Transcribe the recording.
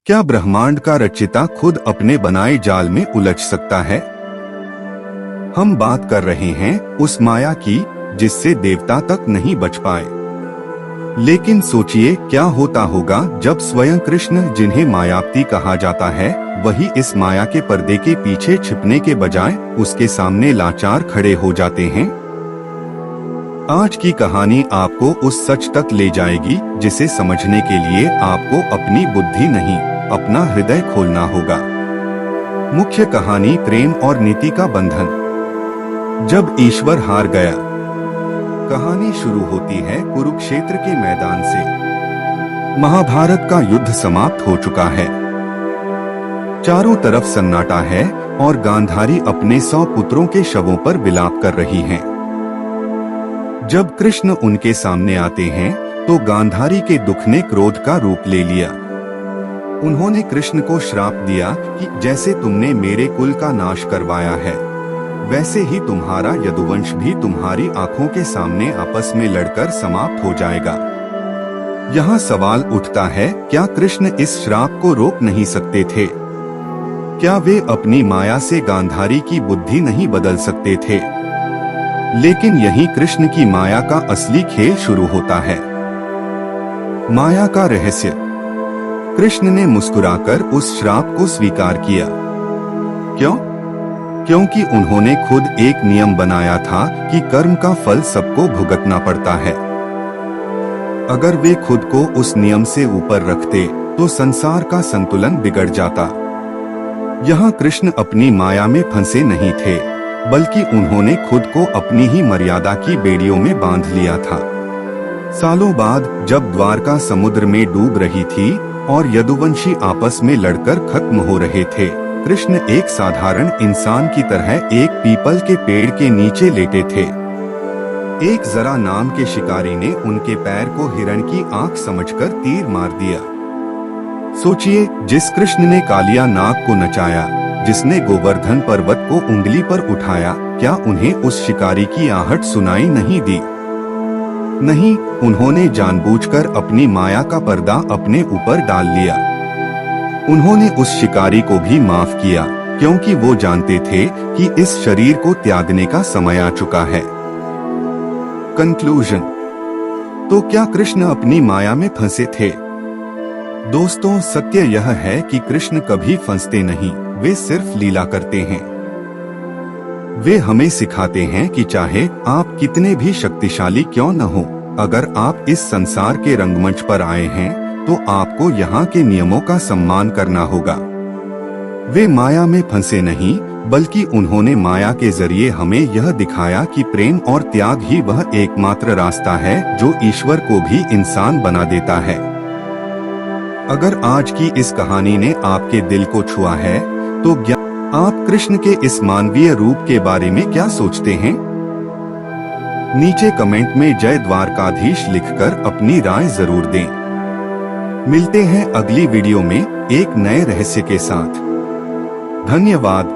क्या ब्रह्मांड का रचिता खुद अपने बनाए जाल में उलझ सकता है? हम बात कर रहे हैं उस माया की जिससे देवता तक नहीं बच पाए। लेकिन सोचिए क्या होता होगा जब स्वयं कृष्ण, जिन्हें मायापति कहा जाता है, वही इस माया के पर्दे के पीछे छिपने के बजाय उसके सामने लाचार खड़े हो जाते हैं। आज की कहानी आपको उस सच तक ले जाएगी जिसे समझने के लिए आपको अपनी बुद्धि नहीं, अपना हृदय खोलना होगा। मुख्य कहानी प्रेम और नीति का बंधन। जब ईश्वर हार गया। कहानी शुरू होती है कुरुक्षेत्र के मैदान से। महाभारत का युद्ध समाप्त हो चुका है। चारों तरफ सन्नाटा है और गांधारी अपने 100 पुत्रों के शवों पर विलाप कर रही हैं। जब कृष्ण उनके सामने आते हैं तो गांधारी के दुख ने क्रोध का रूप ले लिया। उन्होंने कृष्ण को श्राप दिया कि जैसे तुमने मेरे कुल का नाश करवाया है, वैसे ही तुम्हारा यदुवंश भी तुम्हारी आंखों के सामने आपस में लड़कर समाप्त हो जाएगा। यहाँ सवाल उठता है, क्या कृष्ण इस श्राप को रोक नहीं सकते थे? क्या वे अपनी माया से गांधारी की बुद्धि नहीं बदल सकते थे? लेकिन यही कृष्ण की माया का असली खेल शुरू होता है। माया का रहस्य। कृष्ण ने मुस्कुराकर उस श्राप को स्वीकार किया। क्यों? क्योंकि उन्होंने खुद एक नियम बनाया था कि कर्म का फल सबको भुगतना पड़ता है। अगर वे खुद को उस नियम से ऊपर रखते तो संसार का संतुलन बिगड़ जाता। यहाँ कृष्ण अपनी माया में फंसे नहीं थे, बल्कि उन्होंने खुद को अपनी ही मर्यादा की बेड़ियों में बांध लिया था। सालों बाद जब द्वारका समुद्र में डूब रही थी और यदुवंशी आपस में लड़कर खत्म हो रहे थे, कृष्ण एक साधारण इंसान की तरह एक पीपल के पेड़ के नीचे लेटे थे। एक जरा नाम के शिकारी ने उनके पैर को हिरण की आंख समझकर तीर मार दिया। सोचिए, जिस कृष्ण ने कालिया नाग को नचाया, जिसने गोवर्धन पर्वत को उंगली पर उठाया, क्या उन्हें उस शिकारी की आहट सुनाई नहीं दी? नहीं, उन्होंने जानबूझकर अपनी माया का पर्दा अपने ऊपर डाल लिया। उन्होंने उस शिकारी को भी माफ किया, क्योंकि वो जानते थे कि इस शरीर को त्यागने का समय आ चुका है। कंक्लूजन। तो क्या कृष्ण अपनी माया में फंसे थे? दोस्तों, सत्य यह है कि कृष्ण कभी फंसते नहीं, वे सिर्फ लीला करते हैं। वे हमें सिखाते हैं कि चाहे आप कितने भी शक्तिशाली क्यों न हो, अगर आप इस संसार के रंगमंच पर आए हैं तो आपको यहाँ के नियमों का सम्मान करना होगा। वे माया में फंसे नहीं, बल्कि उन्होंने माया के जरिए हमें यह दिखाया कि प्रेम और त्याग ही वह एकमात्र रास्ता है जो ईश्वर को भी इंसान बना देता है। अगर आज की इस कहानी ने आपके दिल को छुआ है तो आप कृष्ण के इस मानवीय रूप के बारे में क्या सोचते हैं? नीचे कमेंट में जय द्वारकाधीश लिखकर अपनी राय जरूर दें। मिलते हैं अगली वीडियो में एक नए रहस्य के साथ। धन्यवाद।